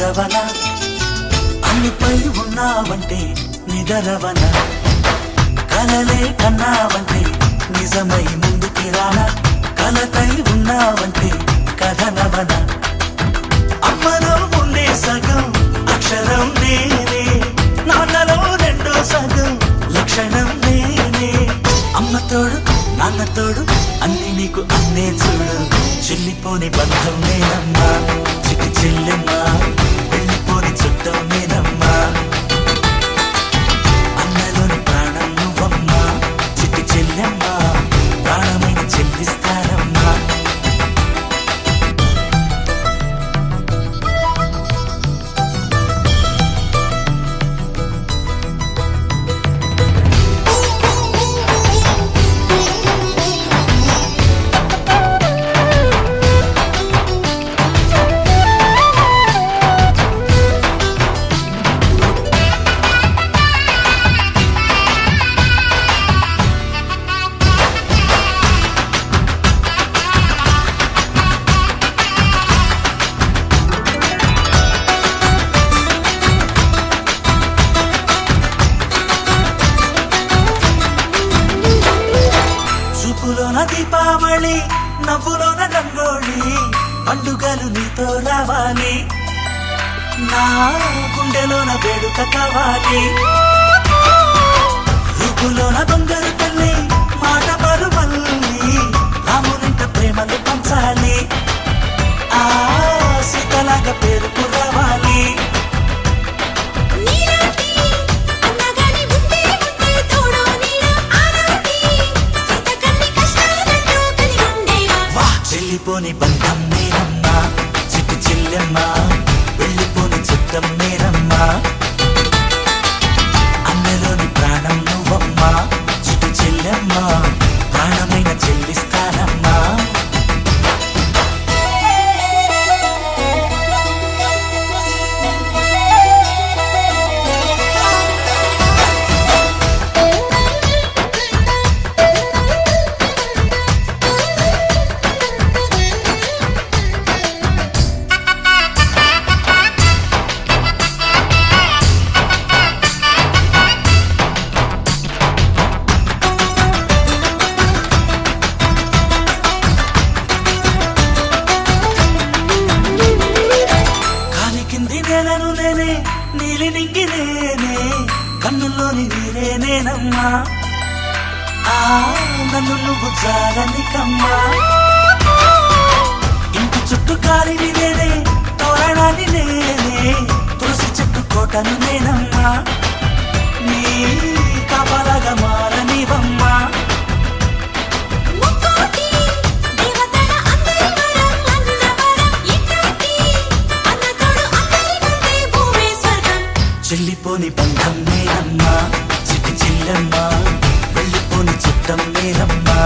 నిద్రవన అన్నిపై ఉన్నావంటే నిదరవన కలలే కన్నావంటే నిజమై ముందుకి రానా కలతై ఉన్నావంటే కథనవన అమ్మలో ఉండే సగం అక్షరం నేనే నాన్నలో రెండో సగం లక్షణం నేనే అమ్మ తోడు నాన్న తోడు అన్ని నీకు అన్నే చూడు చెల్లిపోని బంధం నేనమ్మా చిట్టి చెల్లెమ్మా వెళ్ళిపోని చుట్టం నేనమ్మా అన్నలోని ప్రాణం నువ్వమ్మా చిట్టి చెల్లెమ్మా ప్రాణమైన చెల్లిస్తానమ్మా చూపులోన దీపావళి నవ్వులోన రంగోళి పండుగలు నీతో రావాలి నా గుండెలోన వేడుక కావాలి రూపులోన దొంగలు తల్లి మాట మరుమల్లి రామునింట ప్రేమలు పంచాలి ఆ సీతలాగా పేరుకు రావాలి వెళ్ళిపోని బంధం నేనమ్మా చిట్టి చెల్లెమ్మా వెళ్ళిపోని చుట్టం నేనమ్మా అన్నలోని ప్రాణం నువ్వమ్మా చిట్టి చెల్లెమ్మా ప్రాణమైన చెల్లిస్తానమ్మా నేలను నేనే నీలి నింగి నేనే కన్నుల్లోని నీరే నేనమ్మా ఆ నన్ను నువ్వు జారనికమ్మా ఇంటి చుట్టూ కాలిని నేనే తోరణాన్ని నేనే తులసి చెట్టు కోటను నేనమ్మా నీ కాపలాగా మారనివమ్మా చెల్లిపోని బంధం నేనమ్మా చిట్టి చెల్లెమ్మా వెళ్ళిపోని చుట్టం నేనమ్మా